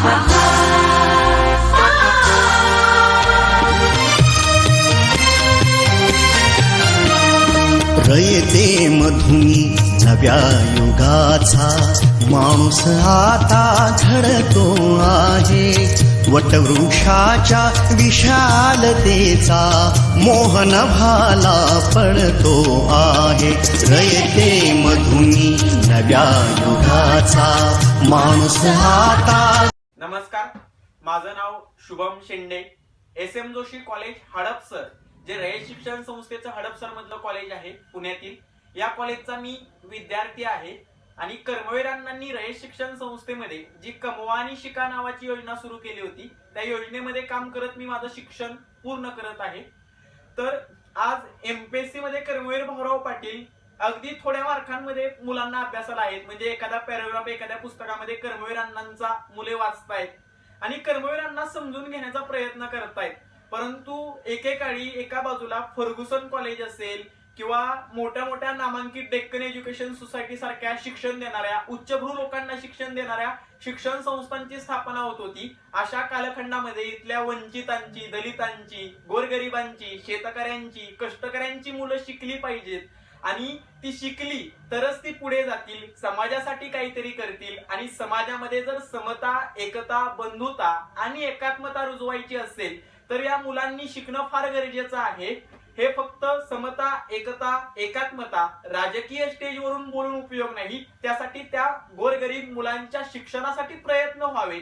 रयते मधुनी नव्या युगाचा माणूस आता घडतो आहे. वटवृक्षाच्या विशालतेचा मोहन भाला पडतो आहे. रयते मधुनी नव्या युगाचा माणूस आता. नमस्कार, माझं नाव शुभम शेंडे. SM जोशी कॉलेज हडपसर, जे रयत शिक्षण संस्थेचं हडपसर मधलं कॉलेज आहे पुण्यातील, या कॉलेजचा मी विद्यार्थी आहे. आणि कर्मवीर अण्णांनी रयत शिक्षण संस्थेमध्ये जी कमवा आणि शिका नावाची योजना सुरू केली होती, त्या योजनेमध्ये काम करत मी माझं शिक्षण पूर्ण करत आहे. तर आज MPSC मध्ये कर्मवीर भाऊराव पाटील अगदी थोड्या मार्कांमध्ये मुलांना अभ्यासाला आहेत. म्हणजे एखादा पॅराग्राफ एखाद्या पुस्तकामध्ये कर्मवीर अण्णांचा मुले वाचतायत आणि कर्मवीर अण्णा समजून घेण्याचा प्रयत्न करतायत. परंतु एकेकाळी एका बाजूला फर्ग्युसन कॉलेज असेल किंवा मोठ्या मोठ्या नामांकित डेक्कन एज्युकेशन सोसायटी सारख्या शिक्षण देणाऱ्या, उच्चभ्रू लोकांना शिक्षण देणाऱ्या शिक्षण संस्थांची स्थापना होत होती. अशा कालखंडामध्ये इथल्या वंचितांची, दलितांची, गोरगरिबांची, शेतकऱ्यांची, कष्टकऱ्यांची मुलं शिकली पाहिजेत आणि ती शिकली तरच ती पुढे जातील, समाजासाठी काहीतरी करतील. आणि समाजामध्ये जर समता, एकता, बंधुता आणि एकात्मता रुजवायची असेल तर या मुलांनी शिकणं फार गरजेचं आहे. हे फक्त समता, एकता, एकात्मता राजकीय स्टेजवरून बोलून उपयोग नाही. त्यासाठी त्या गोरगरीब मुलांच्या शिक्षणासाठी प्रयत्न व्हावेत,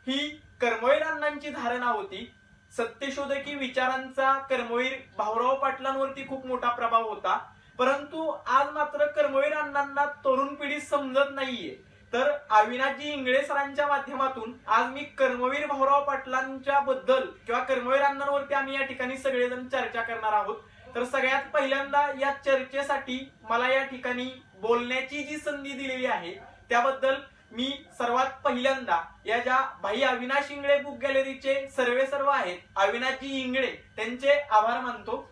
ही कर्मवीर अण्णांची धारणा होती. सत्यशोधकी विचारांचा कर्मवीर भाऊराव पाटलांवरती खूप मोठा प्रभाव होता. परंतु आज मात्र कर्मवीर अण्णांना तरुण पिढी समजत नाहीये. तर अविनाशजी इंगळे सरांच्या माध्यमातून आज मी कर्मवीर भाऊराव पाटलांच्या बद्दल किंवा कर्मवीर अण्णांवरती आम्ही या ठिकाणी सगळेजण चर्चा करणार आहोत. तर सगळ्यात पहिल्यांदा या चर्चेसाठी मला या ठिकाणी बोलण्याची जी संधी दिलेली आहे त्याबद्दल मी सर्वात पहिल्यांदा या ज्या भाई अविनाश इंगळे बुक गॅलरीचे सर्व आहेत, अविनाशजी इंगळे, त्यांचे आभार मानतो.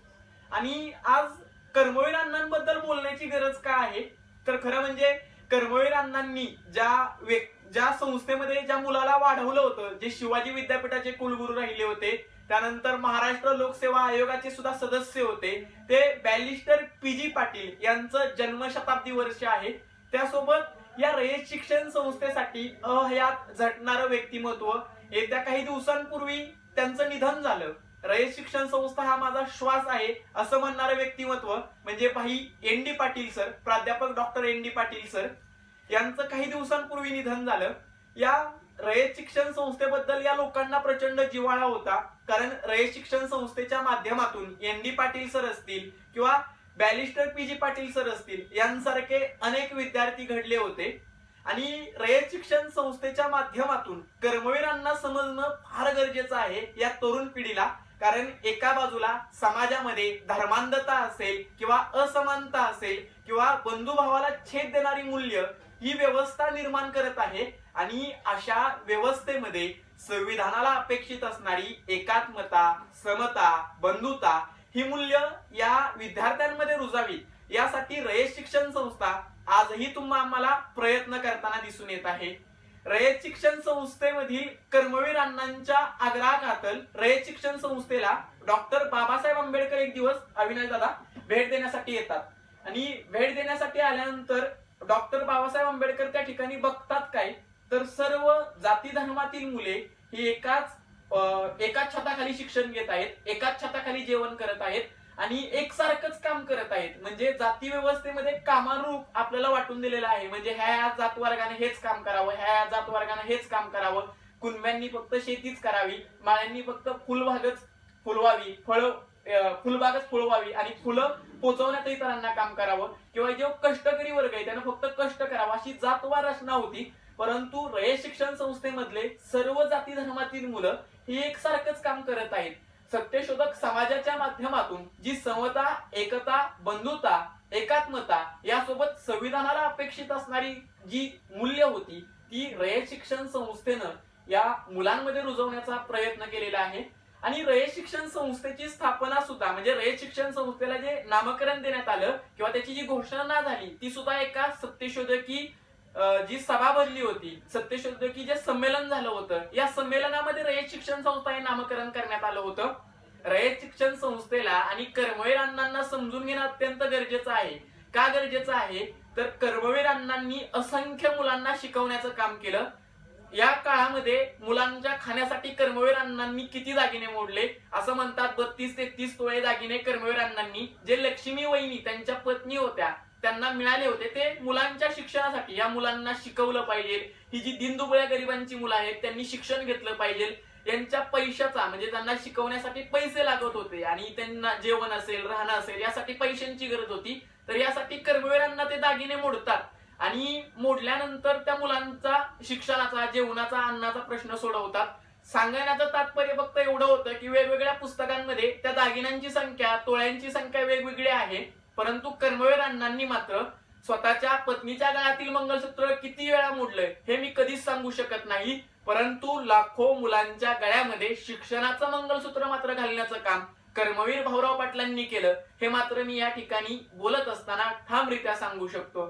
आणि आज कर्मवीर अण्णांबद्दल बोलण्याची गरज का आहे तर खरं म्हणजे कर्मवीर अण्णांनी ज्या संस्थेमध्ये ज्या मुलाला वाढवलं होतं, जे शिवाजी विद्यापीठाचे कुलगुरू राहिले होते, त्यानंतर महाराष्ट्र लोकसेवा आयोगाचे सुद्धा सदस्य होते, ते बॅरिस्टर PG पाटील यांचं जन्मशताब्दी वर्ष आहे. त्यासोबत या रयत शिक्षण संस्थेसाठी अहयात झटणारं व्यक्तिमत्व, येत्या काही दिवसांपूर्वी त्यांचं निधन झालं. रयत शिक्षण संस्था हा माझा श्वास आहे असं म्हणणारं व्यक्तिमत्व म्हणजे भाई ND पाटील सर, प्राध्यापक डॉक्टर ND पाटील सर यांचं काही दिवसांपूर्वी निधन झालं. या रयत शिक्षण संस्थेबद्दल या लोकांना प्रचंड जिव्हाळा होता, कारण रयत शिक्षण संस्थेच्या माध्यमातून ND पाटील सर असतील किंवा बॅरिस्टर PG पाटील सर असतील यांसारखे अनेक विद्यार्थी घडले होते. आणि रयत शिक्षण संस्थेच्या माध्यमातून कर्मवीरांना समजणं फार गरजेचं आहे या तरुण पिढीला. कारण एका बाजूला समाजामध्ये धर्मांधता असेल किंवा असमानता असेल किंवा बंधुभावाला छेद देणारी मूल्य ही व्यवस्था निर्माण करत आहे. आणि अशा व्यवस्थेमध्ये संविधानाला अपेक्षित असणारी एकात्मता, समता, बंधुता ही मूल्य या विद्यार्थ्यांमध्ये रुजावीत यासाठी रयत शिक्षण संस्था आजही आम्हाला प्रयत्न करताना दिसून येत आहे. रयत शिक्षण संस्थेमधील कर्मवीर अण्णांच्या आग्रहाखातर रयत शिक्षण संस्थेला डॉक्टर बाबासाहेब आंबेडकर एक दिवस अविनाश दादा भेट देण्यासाठी येतात. आणि भेट देण्यासाठी आल्यानंतर डॉक्टर बाबासाहेब आंबेडकर त्या ठिकाणी बघतात काय तर सर्व जाती धर्मातील मुले ही एकाच छताखाली शिक्षण घेत आहेत, एकाच छताखाली जेवण करत आहेत आणि एकसारखंच काम करत आहेत. म्हणजे जाती व्यवस्थेमध्ये कामानुरूप आपल्याला वाटून दिलेलं आहे. म्हणजे ह्या जात वर्गाने हेच काम करावं, ह्या जात वर्गाने हेच काम करावं, कुणब्यांनी फक्त शेतीच करावी, माळ्यांनी फक्त फुलबागच फुलवावी, फुलबागच फुलवावी आणि फुलं पोचवण्यात इतरांना काम करावं, किंवा जो कष्टकरी वर्ग आहे त्यानं फक्त कष्ट करावं, अशी जातवार रचना होती. परंतु रयत शिक्षण संस्थेमधले सर्व जाती धर्मातील मुलं हे एकसारखंच काम करत आहेत. सत्यशोधक समाजाच्या माध्यमातून जी समता, एकता, बंधुता, एकात्मता यासोबत संविधानाला अपेक्षित असणारी जी मूल्य होती ती रयत शिक्षण संस्थेनं या मुलांमध्ये रुजवण्याचा प्रयत्न केलेला आहे. आणि रयत शिक्षण संस्थेची स्थापना सुद्धा म्हणजे रयत शिक्षण संस्थेला जे नामकरण देण्यात आलं किंवा त्याची जी घोषणा झाली ती सुद्धा एका सत्यशोधकी जी सभा भरली होती, सत्यशोधकी जे संमेलन झालं होतं, या संमेलनामध्ये रयत शिक्षण संस्था हे नामकरण करण्यात आलं होतं. रयत शिक्षण संस्थेला आणि कर्मवीर अण्णांना समजून घेणं अत्यंत गरजेचं आहे. का गरजेचं आहे तर कर्मवीर अण्णांनी असंख्य मुलांना शिकवण्याचं काम केलं. या काळामध्ये मुलांच्या खाण्यासाठी कर्मवीर अण्णांनी किती दागिने मोडले, असं म्हणतात 32-33 तोळे दागिने कर्मवीर अण्णांनी, जे लक्ष्मी वहिनी त्यांच्या पत्नी होत्या त्यांना मिळाले होते, ते मुलांच्या शिक्षणासाठी. या मुलांना शिकवलं पाहिजे, ही जी दिनदुबळ्या गरिबांची मुलं आहेत त्यांनी शिक्षण घेतलं पाहिजे. यांच्या पैशाचा म्हणजे त्यांना शिकवण्यासाठी पैसे लागत होते आणि त्यांना जेवण असेल, राहणं असेल, यासाठी पैशांची गरज होती. तर यासाठी कर्मवीरांना ते दागिने मोडतात आणि मोडल्यानंतर त्या मुलांचा शिक्षणाचा, जेवणाचा, अन्नाचा प्रश्न सोडवतात. सांगण्याचं तात्पर्य फक्त एवढं होतं की वेगवेगळ्या पुस्तकांमध्ये त्या दागिन्यांची संख्या, तोळ्यांची संख्या वेगवेगळी आहे, परंतु कर्मवीर अण्णांनी मात्र स्वतःच्या पत्नीच्या गळ्यातील मंगळसूत्र किती वेळा मोडलंय हे मी कधीच सांगू शकत नाही, परंतु लाखो मुलांच्या गळ्यामध्ये शिक्षणाचं मंगळसूत्र मात्र घालण्याचं काम कर्मवीर भाऊराव पाटलांनी केलं, हे मात्र मी या ठिकाणी बोलत असताना ठामरित्या सांगू शकतो.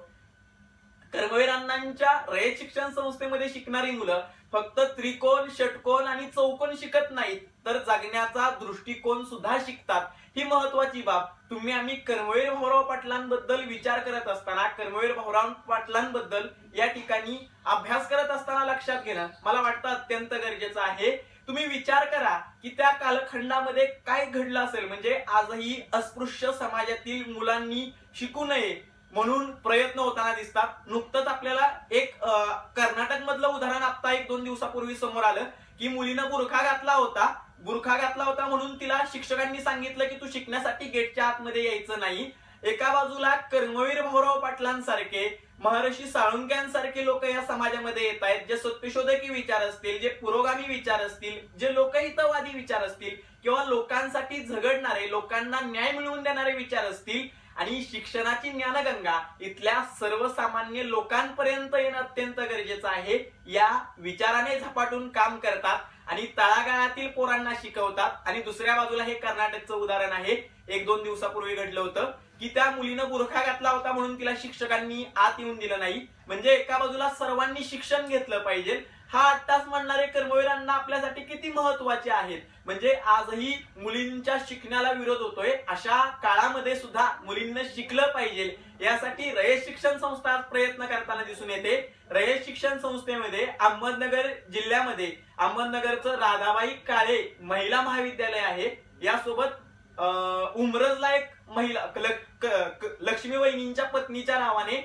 कर्मवीर अण्णांच्या रयत शिक्षण संस्थेमध्ये शिकणारी मुलं फक्त त्रिकोण, षटकोन आणि चौकोन शिकत नाहीत, तर जगण्याचा दृष्टिकोन सुद्धा शिकतात. ही महत्वाची बाब तुम्ही आम्ही कर्मवीर भाऊराव पाटलांबद्दल विचार करत असताना, कर्मवीर भाऊराव पाटलांबद्दल या ठिकाणी अभ्यास करत असताना लक्षात घेणं मला वाटतं अत्यंत गरजेचं आहे. तुम्ही विचार करा की त्या कालखंडामध्ये काय घडलं असेल. म्हणजे आजही अस्पृश्य समाजातील मुलांनी शिकू नये म्हणून प्रयत्न होताना दिसतात. नुकतंच आपल्याला एक कर्नाटक मधलं उदाहरण आता 1-2 दिवसापूर्वी समोर आलं की मुलीनं बुरखा घातला होता म्हणून तिला शिक्षकांनी सांगितलं की तू शिकण्यासाठी गेटच्या आतमध्ये यायचं नाही. एका बाजूला कर्मवीर भाऊराव पाटलांसारखे, महर्षी साळुंक्यांसारखे लोक या समाजामध्ये येत आहेत, जे सत्यशोधकी विचार असतील, जे पुरोगामी विचार असतील, जे लोकहितवादी विचार असतील किंवा लोकांसाठी झगडणारे, लोकांना न्याय मिळवून देणारे विचार असतील, आणि शिक्षणाची ज्ञानगंगा इथल्या सर्वसामान्य लोकांपर्यंत येणं अत्यंत गरजेचं आहे. या विचाराने झपाटून काम करतात आणि तळागाळातील पोरांना शिकवतात. आणि दुसऱ्या बाजूला हे कर्नाटकचं उदाहरण आहे, 1-2 दिवसापूर्वी घडलं होतं की त्या मुलीनं बुरखा घातला होता म्हणून तिला शिक्षकांनी आत येऊन दिलं नाही. म्हणजे एका बाजूला सर्वांनी शिक्षण घेतलं पाहिजे, हा 8 तास म्हणणारे कर्मवीर अण्णा आपल्यासाठी किती महत्वाचे आहेत. म्हणजे आजही मुलींच्या शिक्षणाला विरोध होतोय, अशा काळामध्ये सुद्धा मुलींना शिकलं पाहिजे यासाठी रयत शिक्षण संस्था प्रयत्न करताना दिसून येते. रयत शिक्षण संस्थेमध्ये अहमदनगर जिल्ह्यामध्ये अहमदनगरचं राधाबाई काळे महिला महाविद्यालय आहे. यासोबत उमरजला एक महिला लक्ष्मी वहिनींच्या पत्नीच्या नावाने,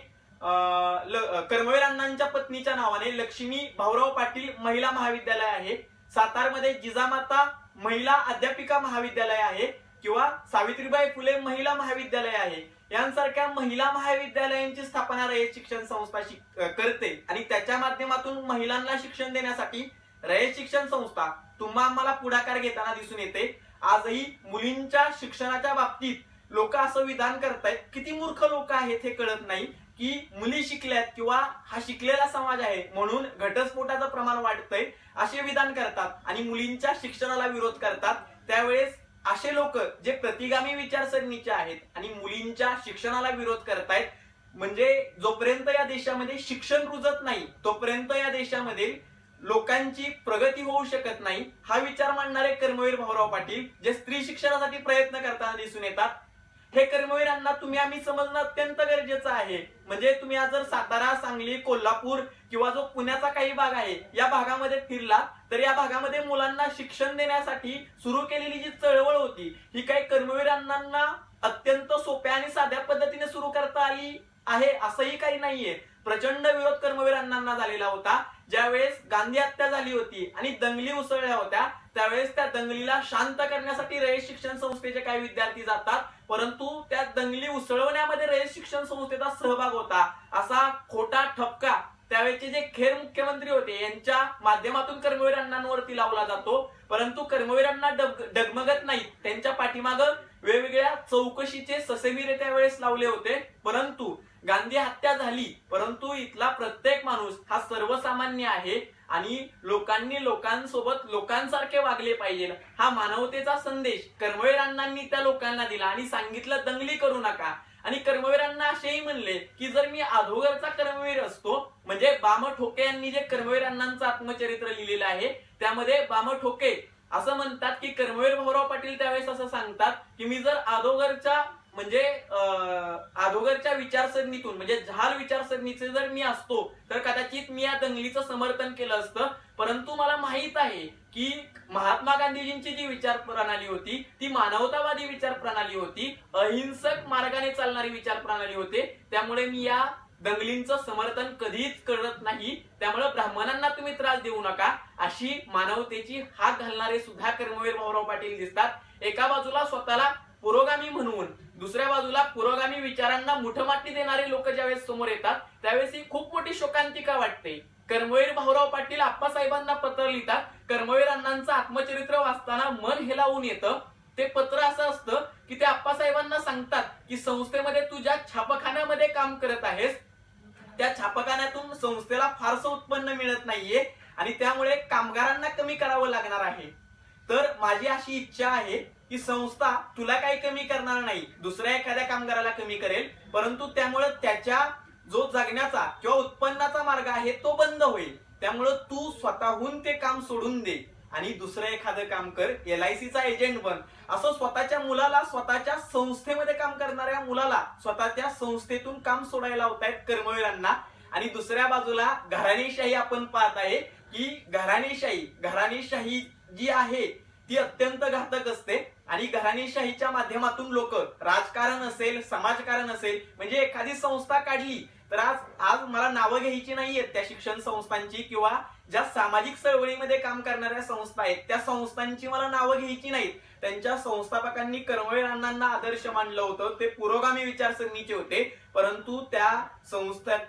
कर्मवीर अण्णांच्या पत्नीच्या नावाने लक्ष्मी भाऊराव पाटील महिला महाविद्यालय आहे. सातारमध्ये जिजामाता महिला अध्यापिका महाविद्यालय आहे किंवा सावित्रीबाई फुले महिला महाविद्यालय आहे. यांसारख्या महिला महाविद्यालयांची स्थापना रयत शिक्षण संस्था करते आणि त्याच्या माध्यमातून महिलांना शिक्षण देण्यासाठी रयत शिक्षण संस्था तुम्हा आम्हाला पुढाकार घेताना दिसून येते. आजही मुलींच्या शिक्षणाच्या बाबतीत लोक असं विधान करतायत, किती मूर्ख लोक आहेत हे कळत नाही की मुली शिकल्यात किंवा हा शिकलेला समाज आहे म्हणून घटस्फोटाचं प्रमाण वाढतंय असे विधान करतात आणि मुलींच्या शिक्षणाला विरोध करतात. त्यावेळेस असे लोक जे प्रतिगामी विचारसरणीचे आहेत आणि मुलींच्या शिक्षणाला विरोध करतायत, म्हणजे जोपर्यंत या देशामध्ये शिक्षण रुजत नाही तोपर्यंत या देशामध्ये लोकांची प्रगती होऊ शकत नाही. हा विचार मांडणारे कर्मवीर भाऊराव पाटील जे स्त्री शिक्षणासाठी प्रयत्न करताना दिसून येतात, हे कर्मवीरांना तुम्ही आम्ही समजणं अत्यंत गरजेचं आहे. म्हणजे तुम्ही आज जर सातारा, सांगली, कोल्हापूर किंवा जो पुण्याचा काही भाग आहे या भागामध्ये फिरला तर या भागामध्ये मुलांना शिक्षण देण्यासाठी सुरू केलेली जी चळवळ होती ही काही कर्मवीरांना अत्यंत सोप्या आणि साध्या पद्धतीने सुरू करता आली आहे असंही काही नाहीये. प्रचंड विरोध कर्मवीर अण्णांना झालेला होता. ज्यावेळेस गांधी हत्या झाली होती आणि दंगली उसळल्या होत्या त्यावेळेस त्या दंगलीला शांत करण्यासाठी रयत शिक्षण संस्थेचे काही विद्यार्थी जातात, परंतु त्या दंगली उसळवण्यामध्ये रयत शिक्षण संस्थेचा सहभाग होता असा खोटा ठपका त्यावेळेचे जे खेर मुख्यमंत्री होते यांच्या माध्यमातून कर्मवीर अण्णांवरती लावला जातो. परंतु कर्मवीर अण्णा डगमगत नाहीत, त्यांच्या पाठीमागं वेगवेगळ्या चौकशीचे ससेमिरे त्यावेळेस लावले होते. परंतु गांधी हत्या झाली, परंतु इथला प्रत्येक माणूस हा सर्वसामान्य आहे आणि लोकांनी लोकांसोबत लोकांसारखे वागले पाहिजे हा मानवतेचा संदेश कर्मवीर अण्णांनी त्या लोकांना दिला आणि सांगितलं दंगली करू नका. आणि कर्मवीरांना असेही म्हणले की जर मी अधोगरचा कर्मवीर असतो, म्हणजे बाम ठोके यांनी जे कर्मवीर अण्णांचं आत्मचरित्र लिहिलेलं आहे त्यामध्ये बाम ठोके असं म्हणतात की कर्मवीर भाऊराव पाटील त्यावेळेस असं सांगतात की मी जर अधोगरच्या म्हणजे अधोगरच्या विचारसरणीतून म्हणजे जहाल विचारसरणीचे जर मी असतो तर कदाचित मी या दंगलीचं समर्थन केलं असतं, परंतु मला माहित आहे की महात्मा गांधीजींची जी विचार प्रणाली होती ती मानवतावादी विचार प्रणाली होती, अहिंसक मार्गाने चालणारी विचार प्रणाली होते, त्यामुळे मी या दंगलींचं समर्थन कधीच करत नाही, त्यामुळे ब्राह्मणांना तुम्ही त्रास देऊ नका अशी मानवतेची हाक घालणारे सुद्धा कर्मवीर भाऊराव पाटील दिसतात। एका बाजूला स्वतःला पुरोगामी म्हणून दुसऱ्या बाजूला पुरोगामी विचारांना मुठमाती देणारे लोक ज्यावेळेस समोर येतात त्यावेळेस ही खूप मोठी शोकांतिका वाटते। कर्मवीर भाऊराव पाटील आप्पासाहेबांना पत्र लिहितात, कर्मवीर अण्णांचं आत्मचरित्र वाचताना मन हेलावून येतं। ते पत्र असं असतं की ते आप्पासाहेबांना सांगतात की संस्थेमध्ये तू ज्या छापखान्यामध्ये काम करत आहेस त्या छापखान्यातून संस्थेला फारसं उत्पन्न मिळत नाहीये आणि त्यामुळे कामगारांना कमी करावं लागणार आहे। तर माझी अशी इच्छा आहे की संस्था तुला काही कमी करणार नाही, दुसऱ्या एखाद्या कामगाराला कमी करेल, परंतु त्यामुळे त्याच्या जो जगण्याचा किंवा उत्पन्नाचा मार्ग आहे तो बंद होईल, त्यामुळे तू स्वतःहून ते काम सोडून दे आणि दुसरं एखादं काम कर, LICचा एजंट बन, असं स्वतःच्या मुलाला स्वतःच्या संस्थेमध्ये काम करणाऱ्या मुलाला स्वतःच्या संस्थेतून काम सोडायला लावतायत कर्मवीरांना। आणि दुसऱ्या बाजूला घराणेशाही आपण पाहत आहे की घराणेशाही जी आहे ती अत्यंत घातक असते आणि घराणेशाहीच्या माध्यमातून लोक राजकारण असेल समाजकारण असेल म्हणजे एखादी संस्था काढली तर आज मला नावं घ्यायची नाहीयेत त्या शिक्षण संस्थांची किंवा ज्या सामाजिक चळवळीमध्ये काम करणाऱ्या संस्था आहेत त्या संस्थांची मला नावं घ्यायची नाहीत, त्यांच्या संस्थापकांनी कर्मवीर अण्णांना आदर्श मानलं होतं, ते पुरोगामी विचारसरणीचे होते, परंतु त्या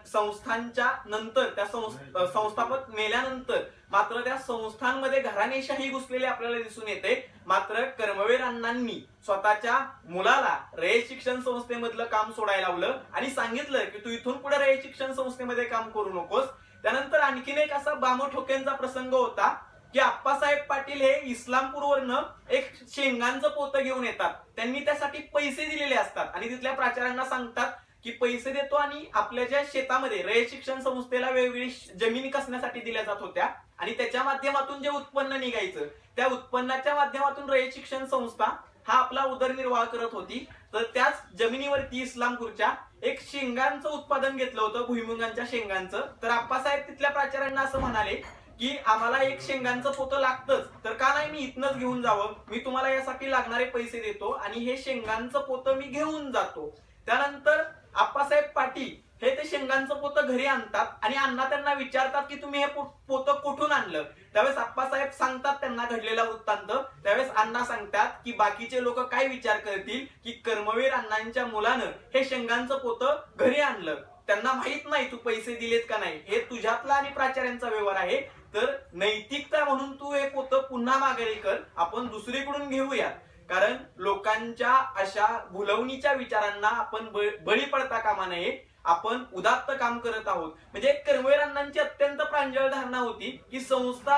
संस्थांच्या नंतर त्या संस्थापक मेल्यानंतर मात्र त्या संस्थांमध्ये घराणेशाही घुसलेली आपल्याला दिसून येते। मात्र कर्मवीर अण्णांनी स्वतःच्या मुलाला रयत शिक्षण संस्थेमधलं काम सोडायला लावलं आणि सांगितलं की तू इथून पुढे रयत शिक्षण संस्थेमध्ये काम करू नकोस। त्यानंतर आणखीन एक असा बाम ठोकेंचा प्रसंग होता की आप्पासाहेब पाटील हे इस्लामपूरवरनं एक शेंगांचं पोतं घेऊन येतात, त्यांनी त्यासाठी पैसे दिलेले असतात आणि तिथल्या प्राचार्यांना सांगतात की पैसे देतो आणि आपल्या ज्या शेतामध्ये रयत शिक्षण संस्थेला वेगवेगळी जमिनी कसण्यासाठी दिल्या जात होत्या आणि त्याच्या माध्यमातून जे उत्पन्न निघायचं त्या उत्पन्नाच्या माध्यमातून रयत शिक्षण संस्था हा आपला उदरनिर्वाह करत होती। तर त्याच जमिनीवरती इस्लामपूरच्या एक शेंगांचं उत्पादन घेतलं होतं, भुईमुगांच्या शेंगांचं। तर आप्पासाहेब तिथल्या प्राचार्यांना असं म्हणाले की आम्हाला एक शेंगांचं पोतं लागतंच, तर का नाही मी इथनच घेऊन जावं, मी तुम्हाला यासाठी लागणारे पैसे देतो आणि हे शेंगांचं पोतं मी घेऊन जातो। त्यानंतर आप्पासाहेब पाटील हे ते शेंगांचं पोतं घरी आणतात आणि अण्णा त्यांना विचारतात की तुम्ही हे पोतं कुठून आणलं, त्यावेळेस आप्पासाहेब सांगतात त्यांना घडलेला वृत्तांत। त्यावेळेस अण्णा सांगतात की बाकीचे लोक काय विचार करतील की कर्मवीर अण्णांच्या मुलानं हे शेंगांचं पोतं घरी आणलं, त्यांना माहित नाही तू पैसे दिलेत का नाही, हे तुझ्यातला आणि प्राचार्यांचा व्यवहार आहे, तर नैतिकता म्हणून तू हे पोतं पुन्हा माघारी कर, आपण दुसरीकडून घेऊया, कारण लोकांच्या अशा भुलवणीच्या विचारांना आपण बळी पडता कामा नये, आपण उदात्त काम करत आहोत। म्हणजे कर्मवीर अण्णांची अत्यंत प्रांजळ धारणा होती की संस्था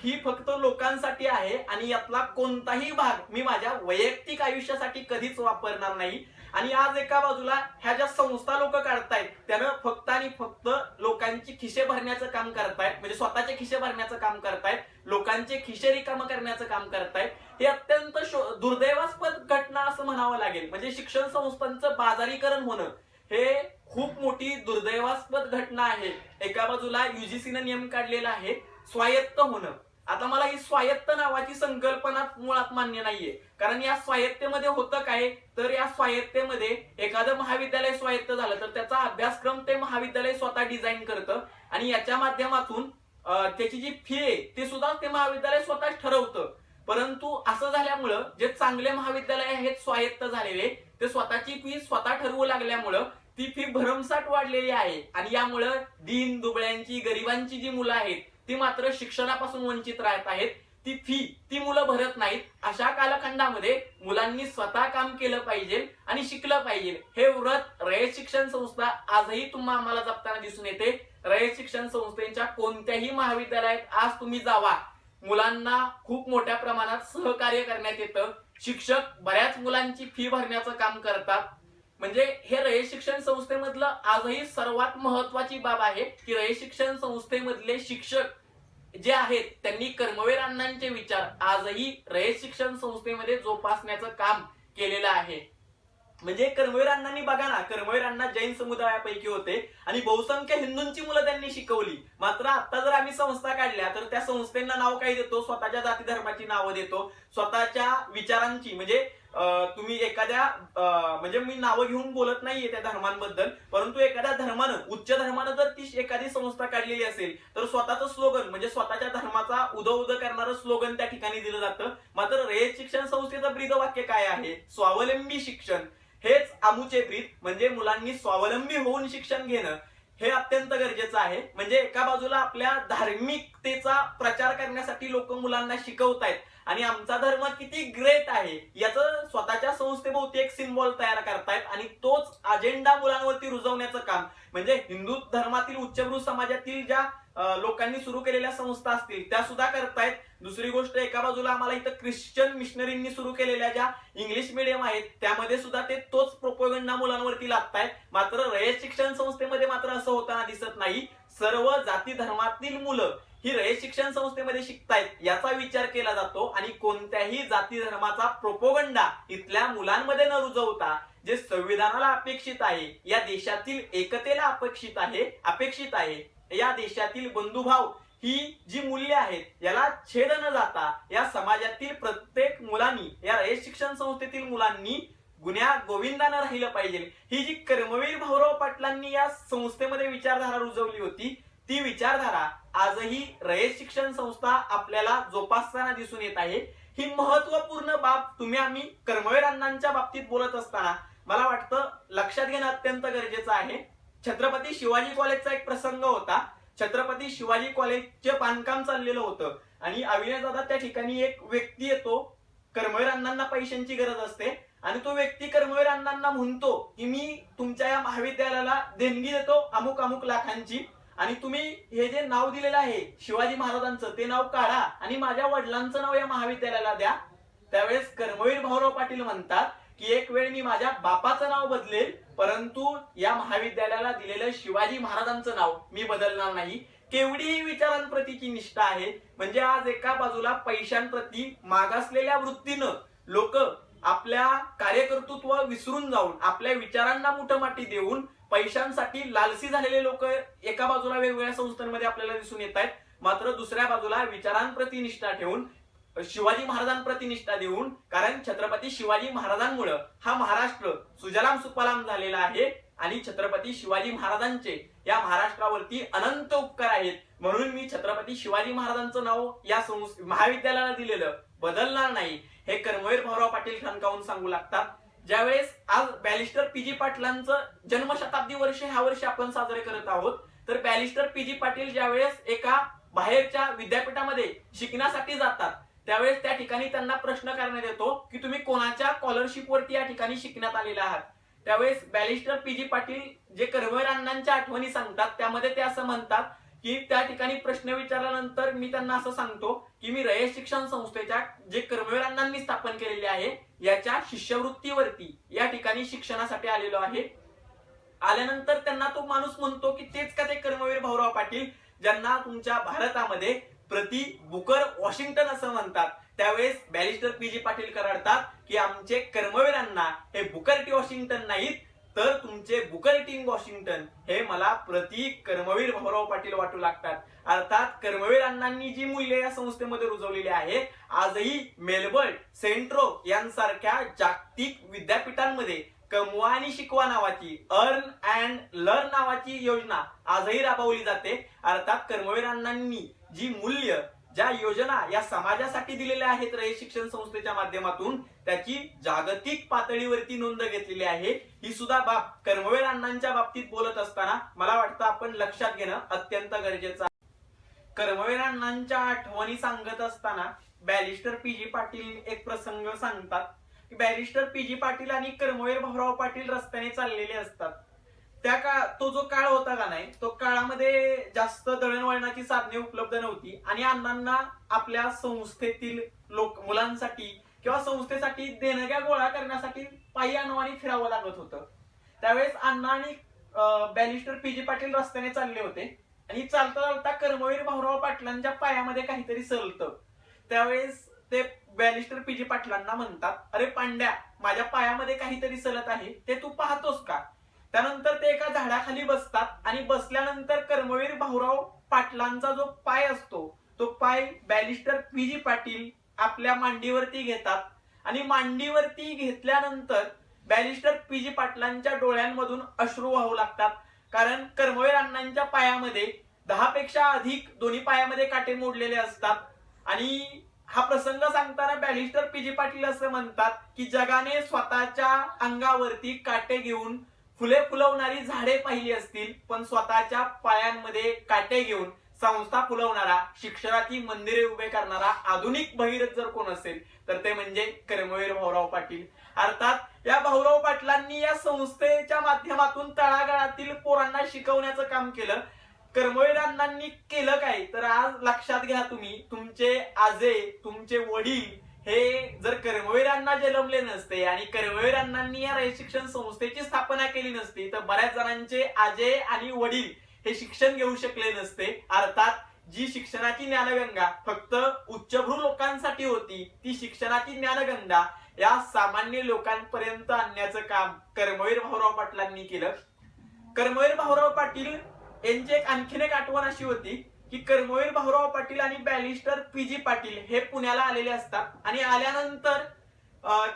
ही फक्त लोकांसाठी आहे आणि यातला कोणताही भाग मी माझ्या वैयक्तिक आयुष्यासाठी कधीच वापरणार नाही। आणि आज एका बाजूला ह्या ज्या संस्था लोक काढतायत त्यानं फक्त आणि फक्त लोकांची खिशे भरण्याचं काम करतायत, म्हणजे स्वतःचे खिशे भरण्याचं काम करतायत, लोकांचे खिशे रिकाम करण्याचं काम करतायत। हे अत्यंत दुर्दैवास्पद घटना असं म्हणावं लागेल, म्हणजे शिक्षण संस्थांचं बाजारीकरण होणं हे खूप मोठी दुर्दैवास्पद घटना आहे। एका बाजूला UGCनं नियम काढलेला आहे स्वायत्त होणं, आता मला ही स्वायत्त नावाची संकल्पना मुळात मान्य नाहीये, कारण या स्वायत्तेमध्ये होतं काय, तर या स्वायत्तेमध्ये एखादं महाविद्यालय स्वायत्त झालं तर त्याचा अभ्यासक्रम ते महाविद्यालय स्वतः डिझाईन करतं आणि याच्या माध्यमातून त्याची जी फी आहे ते सुद्धा ते महाविद्यालय स्वतः ठरवतं। परंतु असं झाल्यामुळं जे चांगले महाविद्यालय आहेत स्वायत्त झालेले ते स्वतःची फी स्वतः ठरवू लागल्यामुळं ती फी भरमसाठ वाढलेली आहे आणि यामुळं दीन दुबळ्यांची गरिबांची जी मुलं आहेत ती मात्र शिक्षणापासून वंचित राहत आहेत, ती मुलं भरत नाहीत। अशा कालखंडामध्ये मुलांनी स्वतः काम केलं पाहिजे आणि शिकलं पाहिजे, हे व्रत रयत शिक्षण संस्था आजही तुम्हाला आम्हाला जपताना दिसून येते। रयत शिक्षण संस्थेच्या कोणत्याही महाविद्यालयात आज तुम्ही जावा, मुलांना खूप मोठ्या प्रमाणात सहकार्य करण्यात येतं, शिक्षक बऱ्याच मुलांची फी भरण्याचं काम करतात, म्हणजे हे रयत शिक्षण संस्थेमधलं आजही सर्वात महत्वाची बाब आहे की रयत शिक्षण संस्थेमधले शिक्षक जे आहेत त्यांनी कर्मवीर अण्णांचे विचार आजही रयत शिक्षण संस्थेमध्ये जोपासण्याचं काम केलेलं आहे. म्हणजे कर्मवीर अण्णांनी बघा ना, कर्मवीर अण्णा जैन समुदायापैकी होते आणि बहुसंख्य हिंदूंची मुलं त्यांनी शिकवली. मात्र आता जर आम्ही संस्था काढल्या तर त्या संस्थेला नाव काय देतो, स्वतःच्या जाती धर्माची नावं देतो, स्वतःच्या विचारांची. म्हणजे तुम्ही एखाद्या म्हणजे मी नावं घेऊन बोलत नाहीये त्या धर्मांबद्दल, परंतु एखाद्या धर्मानं, उच्च धर्मानं जर ती एखादी संस्था काढलेली असेल तर स्वतःचं स्लोगन म्हणजे स्वतःच्या धर्माचा उदो करणारं स्लोगन त्या ठिकाणी दिलं जातं. मात्र रयत शिक्षण संस्थेचं ब्रीदवाक्य काय आहे, स्वावलंबी शिक्षण. हेच आमुचे ब्रीद म्हणजे मुलांनी स्वावलंबी होऊन शिक्षण घेणं हे अत्यंत गरजेचं आहे. म्हणजे एका बाजूला आपल्या धार्मिकतेचा प्रचार करण्यासाठी लोक मुलांना शिकवतायत आणि आमचा धर्म किती ग्रेट आहे याचं स्वतःच्या संस्थेभोवती एक सिम्बॉल तयार करतायत आणि तोच अजेंडा मुलांवरती रुजवण्याचं काम म्हणजे हिंदू धर्मातील उच्चभ्रू समाजातील ज्या लोकांनी सुरू केलेल्या संस्था असतील त्या सुद्धा करतायत. दुसरी गोष्ट, एका बाजूला आम्हाला इथं ख्रिश्चन मिशनरींनी सुरू केलेल्या ज्या इंग्लिश मिडियम आहेत त्यामध्ये सुद्धा ते तोच प्रोपोगंडा मुलांवरती लादतायत. मात्र रयत शिक्षण संस्थेमध्ये मात्र असं होताना दिसत नाही. सर्व जाती धर्मातील मुलं ही रयत शिक्षण संस्थेमध्ये शिकतायत याचा विचार केला जातो आणि कोणत्याही जाती धर्माचा प्रोपोगंडा इथल्या मुलांमध्ये न रुजवता जे संविधानाला अपेक्षित आहे, या देशातील एकतेला अपेक्षित आहे, या देशातील बंधुभाव ही जी मूल्य आहेत याला छेद न जाता या समाजातील प्रत्येक मुलांनी, या रयत शिक्षण संस्थेतील मुलांनी गुन्ह्या गोविंदानं राहिलं पाहिजे. ही जी कर्मवीर भाऊराव पाटलांनी या संस्थेमध्ये विचारधारा रुजवली होती ती विचारधारा आजही रयत शिक्षण संस्था आपल्याला जोपासताना दिसून येत आहे. ही महत्वपूर्ण बाब तुम्ही आम्ही कर्मवीर अण्णांच्या बाबतीत बोलत असताना मला वाटतं लक्षात घेणं अत्यंत गरजेचं आहे. छत्रपती शिवाजी कॉलेजचा एक प्रसंग होता. छत्रपती शिवाजी कॉलेजचे बांधकाम चाललेलं होतं आणि अविनाशदादा त्या ठिकाणी एक व्यक्ती येतो. कर्मवीर अण्णांना पैशांची गरज असते आणि तो व्यक्ती कर्मवीर अण्णांना म्हणतो की मी तुमच्या या महाविद्यालयाला देणगी देतो अमुक अमुक लाखांची आणि तुम्ही हे जे नाव दिलेलं आहे शिवाजी महाराजांचं ते नाव काढा आणि माझ्या वडिलांचं नाव या महाविद्यालयाला द्या. त्यावेळेस कर्मवीर भाऊराव पाटील म्हणतात की एक वेळ मी माझ्या बापाचं नाव बदलेल परंतु या महाविद्यालयाला दिलेलं शिवाजी महाराजांचं नाव मी बदलणार नाही. केवढी विचारांप्रतीची निष्ठा आहे. म्हणजे आज एका बाजूला पैशांप्रती मागासलेल्या वृत्तीनं लोक आपल्या कार्यकर्तृत्व विसरून जाऊन आपल्या विचारांना मुठमाटी देऊन पैशांसाठी लालसी झालेले लोक एका बाजूला वेगवेगळ्या संस्थांमध्ये आपल्याला दिसून येत आहेत. मात्र दुसऱ्या बाजूला विचारांप्रती निष्ठा ठेवून शिवाजी महाराजांप्रती निष्ठा देऊन, कारण छत्रपती शिवाजी महाराजांमुळे हा महाराष्ट्र सुजलाम सुफलाम झालेला आहे आणि छत्रपती शिवाजी महाराजांचे या महाराष्ट्रावरती अनंत उपकार आहेत. म्हणून मी छत्रपती शिवाजी महाराजांचं नाव या महाविद्यालयाला दिलेलं बदलणार नाही हे कर्मवीर भाऊराव पाटील ठणकावून सांगू लागतात. ज्यावेळेस आज बॅरिस्टर पीजी पाटलांचं जन्मशताब्दी वर्ष ह्या वर्षी आपण साजरे करत आहोत, तर बॅरिस्टर पीजी पाटील ज्यावेळेस एका बाहेरच्या विद्यापीठामध्ये शिकण्यासाठी जातात त्यावेळेस त्या ठिकाणी त्यांना प्रश्न करण्यात येतो की तुम्ही कोणाच्या स्कॉलरशिप वरती या ठिकाणी शिकण्यात आलेला आहात. त्यावेळेस बॅरिस्टर पीजी पाटील जे कर्मवीर अण्णांच्या आठवणी सांगतात त्यामध्ये ते असं म्हणतात की त्या ठिकाणी प्रश्न विचारल्यानंतर मी त्यांना असं सांगतो की मी रयत शिक्षण संस्थेच्या जे कर्मवीर अण्णांनी स्थापन केलेले आहे याच्या शिष्यवृत्तीवरती या ठिकाणी शिक्षणासाठी आलेलो आहे. आल्यानंतर त्यांना तो माणूस म्हणतो की तेच का ते कर्मवीर भाऊराव पाटील ज्यांना तुमच्या भारतामध्ये प्रति बुकर वॉशिंग्टन असं म्हणतात. त्यावेळेस बॅरिस्टर पीजी पाटील कराडतात की आमचे कर्मवीर अण्णा हे बुकर टी वॉशिंग्टन नाहीत तर तुमचे बुकर टी वॉशिंग्टन हे मला प्रति कर्मवीर भाऊराव पाटील वाटू लागतात. अर्थात कर्मवीर अण्णांनी जी मूल्य या संस्थेमध्ये रुजवलेली आहे आजही मेलबर्न, सेंट्रो यांसारख्या जागतिक विद्यापीठांमध्ये कमवा आणि शिकवा नावाची अर्न अँड लर्न नावाची योजना आजही राबवली जाते. अर्थात कर्मवीर अण्णांनी जी मूल्य ज्या योजना या समाजासाठी दिलेल्या आहेत रयत शिक्षण संस्थेच्या माध्यमातून त्याची जागतिक पातळीवरती नोंद घेतलेली आहे. ही सुद्धा बाब कर्मवीर अण्णांच्या बाबतीत बोलत असताना मला वाटतं आपण लक्षात घेणं अत्यंत गरजेचं आहे. कर्मवीर अण्णांच्या आठवणी सांगत असताना बॅरिस्टर पीजी पाटील एक प्रसंग सांगतात की बॅरिस्टर पीजी पाटील आणि कर्मवीर भाऊराव पाटील रस्त्याने चाललेले असतात. तो जो काळ होता का नाही तो काळामध्ये जास्त दळणवळणाची साधने उपलब्ध नव्हती आणि अण्णांना आपल्या संस्थेतील मुलांसाठी किंवा संस्थेसाठी देणग्या गोळा करण्यासाठी पायी अनवाणी फिरावं लागत होतं. त्यावेळेस अण्णा आणि बॅरिस्टर पीजी पाटील रस्त्याने चालले होते आणि चालता चालता कर्मवीर भाऊराव पाटलांच्या पायामध्ये काहीतरी सलतं. त्यावेळेस ते बॅरिस्टर पीजी पाटलांना म्हणतात, अरे पांड्या, माझ्या पायामध्ये काहीतरी सलत आहे, ते तू पाहतोस का? त्यानंतर ते एका झाडाखाली बसतात आणि बसल्यानंतर कर्मवीर भाऊराव पाटलांचा जो पाय असतो तो पाय बॅरिस्टर पीजी पाटील आपल्या मांडीवरती घेतात आणि मांडीवरती घेतल्यानंतर बॅरिस्टर पीजी पाटलांच्या डोळ्यांमधून अश्रू वाहू लागतात. कारण कर्मवीर अण्णांच्या पायामध्ये 10 पेक्षा अधिक दोन्ही पायामध्ये काटे मोडलेले असतात. आणि हा प्रसंग सांगताना बॅरिस्टर पीजी पाटील असं म्हणतात की जगाने स्वतःच्या अंगावरती काटे घेऊन फुले फुलवणारी झाडे पाहिली असतील, पण स्वतःच्या पायांमध्ये काटे घेऊन संस्था फुलवणारा, शिक्षणाची मंदिरे उभे करणारा आधुनिक भगीरथ जर कोण असेल तर ते म्हणजे कर्मवीर भाऊराव पाटील. अर्थात या भाऊराव पाटलांनी या संस्थेच्या माध्यमातून तळागाळातील पोरांना शिकवण्याचं काम केलं. कर्मवीर अण्णांनी केलं काय तर आज लक्षात घ्या तुम्ही, तुमचे आजे, तुमचे वडील हे जर कर्मवीर अण्णा जन्मले नसते आणि कर्मवीर अण्णांनी या रयत शिक्षण संस्थेची स्थापना केली नसती तर बऱ्याच जणांचे आजे आणि वडील हे शिक्षण घेऊ शकले नसते. अर्थात जी शिक्षणाची ज्ञानगंगा फक्त उच्चभ्रू लोकांसाठी होती, ती शिक्षणाची ज्ञानगंगा या सामान्य लोकांपर्यंत आणण्याचं काम कर्मवीर भाऊराव पाटलांनी केलं. कर्मवीर भाऊराव पाटील यांची आणखीन एक आठवण अशी होती की कर्मवीर भाऊराव पाटील आणि बॅरिस्टर पीजी पाटील हे पुण्याला आलेले असतात आणि आल्यानंतर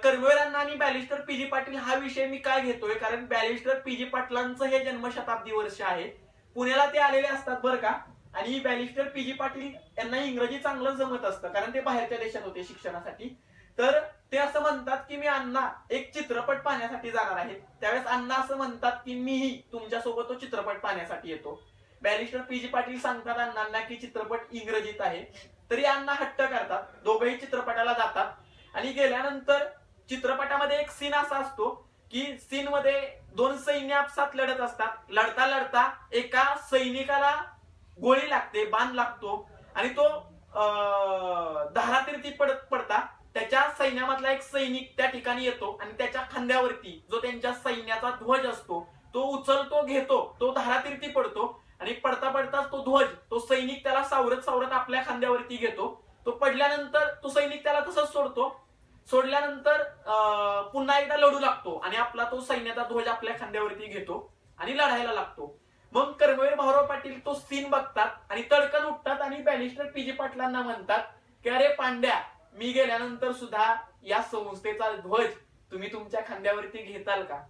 कर्मवीर अण्णा आणि बॅरिस्टर पीजी पाटील हा विषय मी काय घेतोय कारण बॅरिस्टर पीजी पाटलांचं हे जन्मशताब्दी वर्ष आहे. पुण्याला ते आलेले असतात बरं का. आणि बॅरिस्टर पीजी पाटील यांना इंग्रजी चांगलं जमत असतं कारण ते बाहेरच्या देशात होते शिक्षणासाठी. तर ते असं म्हणतात की मी अण्णा एक चित्रपट पाहण्यासाठी जाणार आहे. त्यावेळेस अण्णा असं म्हणतात की मीही तुमच्यासोबत तो चित्रपट पाहण्यासाठी येतो. बॅरिस्टर पीजी पाटील सांगतात अण्णांना की चित्रपट इंग्रजीत आहे, तरी अण्णा हट्ट करतात. दोघेही चित्रपटाला जातात आणि गेल्यानंतर चित्रपटामध्ये एक सीन असा असतो की सीन मध्ये 2 सैन्य आपसात लढत असतात. लढता लढता एका सैनिकाला गोळी लागते, बाण लागतो आणि तो धारातीर्थी पडता. त्याच्या सैन्यामधला एक सैनिक त्या ठिकाणी येतो आणि त्याच्या खांद्यावरती जो त्यांच्या सैन्याचा ध्वज असतो तो उचलतो, घेतो, तो धारातीर्थी पडतो आणि पडता पडताच तो ध्वज, तो सैनिक त्याला सावरत सावरत आपल्या खांद्यावरती घेतो. तो पडल्यानंतर तो सैनिक त्याला तसंच सोडतो. सोडल्यानंतर पुन्हा एकदा लढू लागतो आणि आपला तो सैन्याचा ध्वज आपल्या खांद्यावरती घेतो आणि लढायला लागतो. मग कर्मवीर भाऊराव पाटील तो सीन बघतात आणि तडकन उठतात आणि बॅरिस्टर पीजी पाटलांना म्हणतात की अरे पांड्या, मी गेल्यानंतर सुद्धा या संस्थेचा ध्वज तुम्ही तुमच्या खांद्यावरती घेताल का?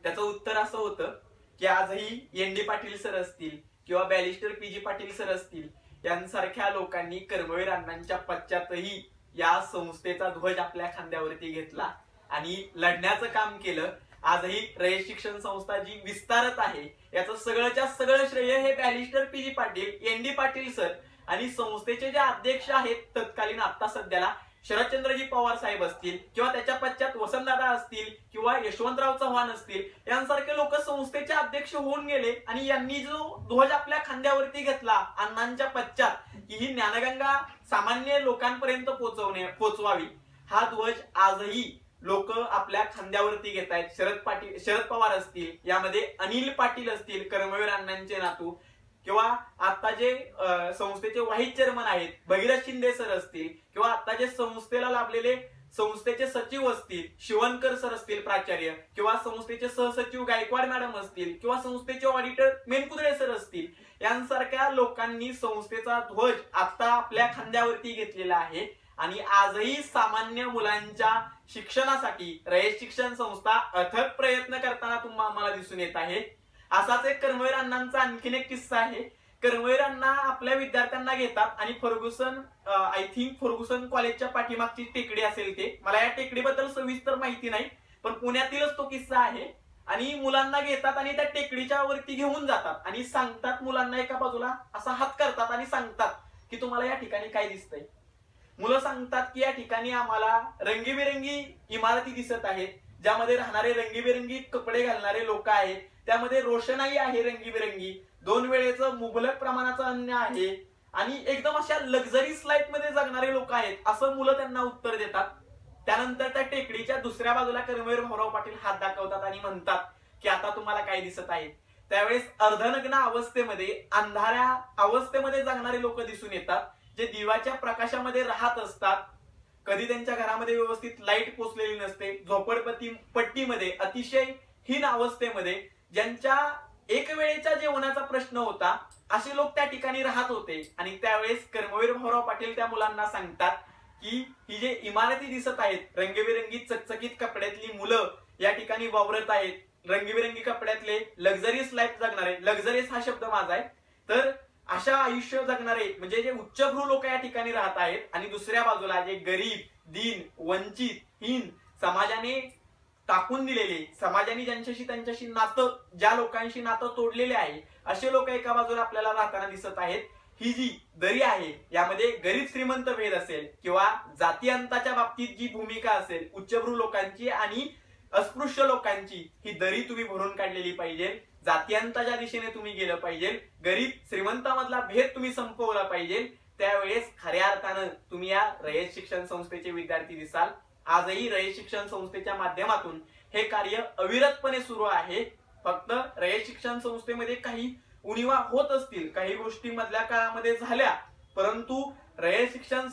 त्याचं उत्तर असं होतं की आजही एन.डी. पाटील सर असतील किंवा बॅरिस्टर पीजी पाटील सर असतील यांसारख्या लोकांनी कर्मवीर अण्णांच्या पश्चातही या संस्थेचा ध्वज आपल्या खांद्यावरती घेतला आणि लढण्याचं काम केलं. आजही रयत शिक्षण संस्था जी विस्तारत आहे याचं सगळंच्या सगळं श्रेय हे barrister PG Patil, ND. Patil sir आणि संस्थेचे जे अध्यक्ष आहेत तत्कालीन आता सध्याला शरदचंद्रजी पवार साहेब असतील किंवा त्याच्या पश्चात वसंतदादा असतील किंवा यशवंतराव चव्हाण असतील यांसारखे लोक संस्थेचे अध्यक्ष होऊन गेले आणि यांनी जो ध्वज आपल्या खांद्यावरती घेतला अण्णांच्या पश्चात की ही ज्ञानगंगा सामान्य लोकांपर्यंत पोहोचवावी, हा ध्वज आजही लोक आपल्या खांद्यावरती घेत आहेत. शरद पवार असतील, यामध्ये अनिल पाटील असतील कर्मवीर अण्णांचे नातू, किंवा आता जे संस्थेचे व्हाईस चेअरमन आहेत भगीरथ शिंदे सर असतील किंवा आता जे संस्थेला लाभलेले संस्थेचे सचिव असतील शिवणकर सर असतील प्राचार्य, किंवा संस्थेचे सहसचिव गायकवाड मॅडम असतील किंवा संस्थेचे ऑडिटर मेनकुदळे सर असतील, यांसारख्या लोकांनी संस्थेचा ध्वज आता आपल्या खांद्यावरती घेतलेला आहे. आणि आजही सामान्य मुलांच्या शिक्षणासाठी रयत शिक्षण संस्था अथक प्रयत्न करताना आम्हाला दिसून येत आहे. असाच एक कर्मवीर अण्णांचा आणखीन एक किस्सा आहे. कर्मवीर अण्णा आपल्या विद्यार्थ्यांना घेतात आणि फर्ग्युसन कॉलेजच्या पाठीमागची टेकडी असेल ते, मला या टेकडीबद्दल सविस्तर माहिती नाही, पण पुण्यातीलच तो किस्सा आहे. आणि मुलांना घेतात आणि त्या टेकडीच्या वरती घेऊन जातात आणि सांगतात मुलांना, एका बाजूला असा हात करतात आणि सांगतात की तुम्हाला या ठिकाणी काय दिसतंय? मुलं सांगतात की या ठिकाणी आम्हाला रंगीबेरंगी इमारती दिसत आहेत, ज्यामध्ये राहणारे रंगीबेरंगी कपडे घालणारे लोक आहेत, त्यामध्ये रोषणाई आहे रंगीबेरंगी, 2 वेळेचं मुबलक प्रमाणाचं अन्न आहे आणि एकदम अशा लक्झरी लाईफ मध्ये जगणारे लोक आहेत, असं मुलं त्यांना उत्तर देतात. त्यानंतर त्या टेकडीच्या दुसऱ्या बाजूला कर्मवीर भाऊराव पाटील हात दाखवतात आणि म्हणतात की आता तुम्हाला काय दिसत आहे. त्यावेळेस अर्धनग्न अवस्थेमध्ये अंधाऱ्या अवस्थेमध्ये जगणारे लोक दिसून येतात, जे दिव्याच्या प्रकाशामध्ये राहत असतात. कधी त्यांच्या घरामध्ये व्यवस्थित लाईट पोचलेली नसते, पट्टीमध्ये अतिशय हीन अवस्थेमध्ये ज्यांच्या एक वेळेच्या जेवणाचा प्रश्न होता, असे लोक त्या ठिकाणी राहत होते. आणि त्यावेळेस कर्मवीर भाऊराव पाटील त्या मुलांना सांगतात की ही जे इमारती दिसत आहेत, रंगीबेरंगी चकचकीत कपड्यातली मुलं या ठिकाणी वावरत आहेत, रंगीबेरंगी कपड्यातले लक्झरियस लाईफ जगणारे, लक्झरियस हा शब्द माझा आहे, तर अशा आयुष्य जगणारे म्हणजे जे उच्चभ्रू लोक या ठिकाणी राहत आहेत. आणि दुसऱ्या बाजूला जे गरीब, दीन, वंचित, हीन, समाजाने टाकून दिलेले, समाजाने त्यांच्याशी नातं, ज्या लोकांशी नातं तोडलेले आहे, असे लोक एका बाजूला आपल्याला राहताना दिसत आहेत. ही जी दरी आहे यामध्ये गरीब श्रीमंत भेद असेल किंवा जाती अंताच्या बाबतीत जी भूमिका असेल उच्चभ्रू लोकांची आणि अस्पृश्य लोकांची, ही दरी तुम्ही भरून काढलेली पाहिजे. जातीयांताच्या दिशेने तुम्ही गेलं पाहिजे. गरीब श्रीमंतामधला भेद तुम्ही संपवला पाहिजे. त्यावेळेस खऱ्या अर्थानं तुम्ही या रयत शिक्षण संस्थेचे विद्यार्थी दिसाल. आजही रयत शिक्षण संस्थेच्या माध्यमातून हे कार्य अविरतपणे सुरू आहे. फक्त रयत शिक्षण संस्थेमध्ये काही उणिवा होत असतील, काही गोष्टी मधल्या काळामध्ये झाल्या, परंतु रयत शिक्षण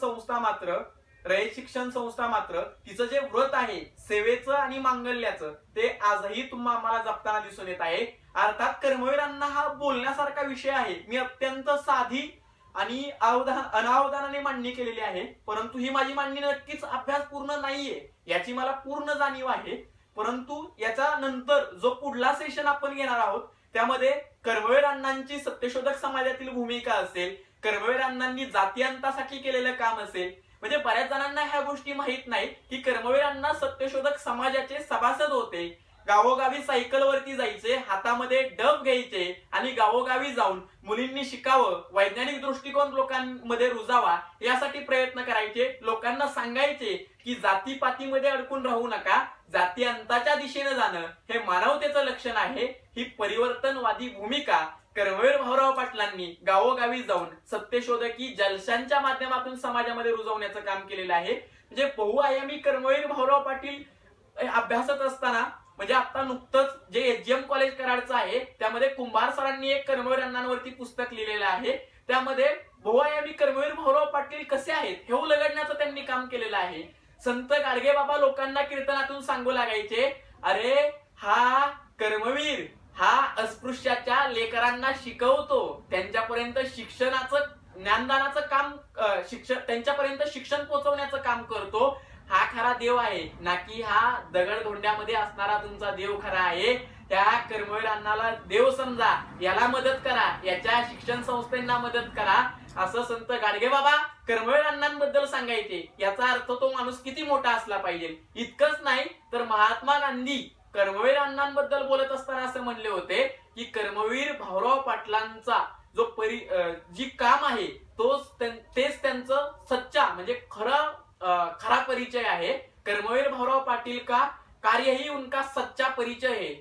संस्था मात्र तिचं जे व्रत आहे सेवेचं आणि मांगल्याचं, ते आजही आम्हाला जपताना दिसून येत आहे. अर्थात कर्मवीरांना हा बोलण्यासारखा विषय आहे. मी अत्यंत साधी आणि अनावधानाने मांडणी केलेली आहे, परंतु ही माझी मांडणी नक्कीच अभ्यासपूर्ण नाहीये याची मला पूर्ण जाणीव आहे. परंतु याच्या नंतर जो पुढला सेशन आपण घेणार आहोत त्यामध्ये कर्मवीर अण्णांची सत्यशोधक समाजातील भूमिका असेल, कर्मवीर अण्णांनी जातीयांतासाठी केलेलं काम असेल. म्हणजे बऱ्याच जणांना ह्या गोष्टी माहित नाही की कर्मवीर अण्णा सत्यशोधक समाजाचे सभासद होते. गावोगावी सायकलवरती जायचे, हातामध्ये डब घ्यायचे आणि गावोगावी जाऊन मुलींनी शिकावं, वैज्ञानिक दृष्टिकोन लोकांमध्ये रुजावा यासाठी प्रयत्न करायचे. लोकांना सांगायचे की जातीपातीमध्ये अडकून राहू नका, जाती अंताच्या दिशेने जाणं हे मानवतेचं लक्षण आहे. ही परिवर्तनवादी भूमिका कर्मवीर भाऊराव पाटलांनी गावोगावी जाऊन सत्यशोधकी जलशांच्या माध्यमातून समाजामध्ये रुजवण्याचं काम केलेलं आहे. म्हणजे बहुआयामी कर्मवीर भाऊराव पाटील अभ्यासत असताना, म्हणजे आता नुकतंच जे एचजीएम कॉलेज कराडचं आहे त्यामध्ये कुंभार सरांनी एक कर्मवीर अण्णांवरती पुस्तक लिहिलेलं आहे. त्यामध्ये बहुआयामी कर्मवीर भाऊराव पाटील कसे आहेत हे उलगडण्याचं त्यांनी काम केलेलं आहे. संत गाडगे बाबा लोकांना कीर्तनातून सांगू लागायचे, अरे हा कर्मवीर हा अस्पृश्याच्या लेकरांना शिकवतो, त्यांच्यापर्यंत शिक्षणाचं ज्ञानदानाचं काम, त्यांच्यापर्यंत शिक्षण पोहोचवण्याचं काम करतो. हा खरा देव आहे, ना की हा दगडधोंड्यामध्ये असणारा तुमचा देव खरा आहे. त्या कर्मवीर अण्णाला देव समजा, याला मदत करा, याच्या शिक्षण संस्थांना मदत करा, असं संत गाडगे बाबा कर्मवीर अण्णांबद्दल सांगायचे. याचा अर्थ तो माणूस किती मोठा असला पाहिजे. इतकंच नाही तर महात्मा गांधी कर्मवीर अण्णांबद्दल बोलत असताना असं म्हणले होते की कर्मवीर भाऊराव पाटलांचा जो जी काम आहे तेच त्यांचं सच्चा म्हणजे खरा परिचय आहे. कर्मवीर भाऊराव पाटील का कार्य ही उनका सच्चा परिचय है,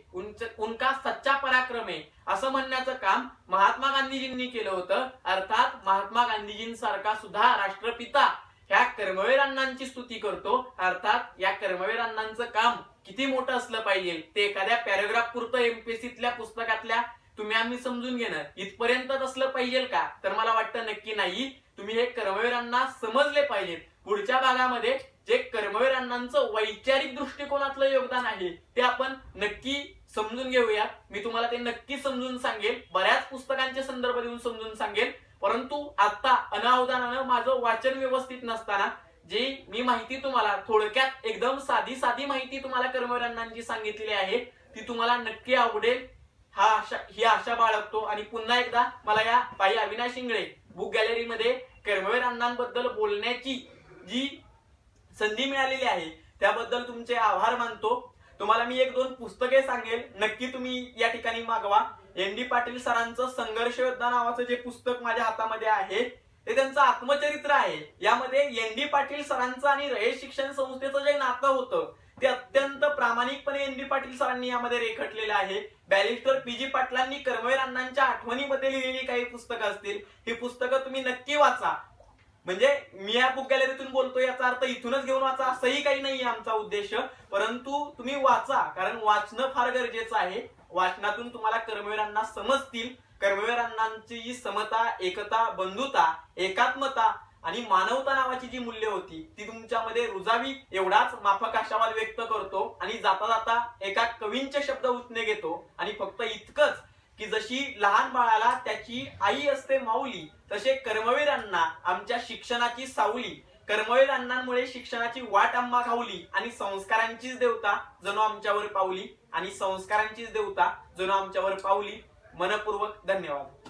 उनका सच्चा पराक्रम है, असं म्हणण्याचं काम महात्मा गांधीजींनी केलं होतं. अर्थात महात्मा गांधीजींसारखा सुद्धा राष्ट्रपिता ह्या कर्मवीर अण्णांची स्तुती करतो. अर्थात या कर्मवीर अण्णांचं काम किती मोठं असलं पाहिजे ते एखाद्या पॅराग्राफ पुरतं एमपीएससीतल्या पुस्तकातल्या तुम्ही आम्ही समजून घेणं इथपर्यंत असलं पाहिजे का, तर मला वाटतं नक्की नाही. तुम्ही हे कर्मवीर अण्णा समजले पाहिजेत. पुढच्या भागामध्ये जे कर्मवीर अण्णांचं वैचारिक दृष्टिकोनातलं योगदान आहे ते आपण नक्की समजून घेऊया. मी तुम्हाला ते नक्की समजून सांगेल, बऱ्याच पुस्तकांचे संदर्भ देऊन समजून सांगेल. परंतु आता अनावधानानं माझं वाचन व्यवस्थित नसताना जी मी माहिती तुम्हाला थोडक्यात एकदम साधी माहिती तुम्हाला कर्मवीर अण्णांची सांगितलेली आहे ती तुम्हाला नक्की आवडेल ही आशा बाळगतो. आणि पुन्हा एकदा मला या बाई अविनाश इंगळे बुक गॅलरीमध्ये कर्मवीर अण्णांबद्दल बोलण्याची जी संधी मिळालेली आहे त्याबद्दल तुमचे आभार मानतो. तुम्हाला मी 1-2 पुस्तके सांगेल, नक्की तुम्ही या ठिकाणी मागवा. एन डी पाटील सरांचं संघर्ष योद्धा नावाचं जे पुस्तक माझ्या हातामध्ये आहे ते त्यांचं आत्मचरित्र आहे. यामध्ये एन डी पाटील सरांचं आणि रयत शिक्षण संस्थेचं जे नातं होतं ते अत्यंत प्रामाणिकपणे एन डी पाटील सरांनी यामध्ये रेखाटलेलं आहे. बॅरिस्टर पीजी पाटलांनी कर्मवीर अण्णांच्या आठवणीमध्ये लिहिलेली काही पुस्तकं असतील, ही पुस्तकं तुम्ही नक्की वाचा. म्हणजे मी या बुक गॅलरीतून बोलतो याचा अर्थ इथूनच घेऊन वाचा असंही काही नाहीये आमचा उद्देश, परंतु तुम्ही वाचा, कारण वाचणं फार गरजेचं आहे. वाचनातून तुम्हाला कर्मवीरांना समजतील. कर्मवीरांची जी समता, एकता, बंधुता, एकात्मता आणि मानवता नावाची जी मूल्य होती ती तुमच्यामध्ये रुजावी एवढाच माफक आशावाद व्यक्त करतो. आणि जाता जाता एका कवींचे शब्द उचने घेतो आणि फक्त इतकंच की जशी लहान बाळाला त्याची आई असते माऊली, तसे कर्मवीरांना आमच्या शिक्षणाची सावली. कर्मवीर अण्णांमुळे शिक्षणाची वाट आम्हा खावली आणि संस्कारांचीच देवता जणू आमच्यावर पावली. मनपूर्वक धन्यवाद.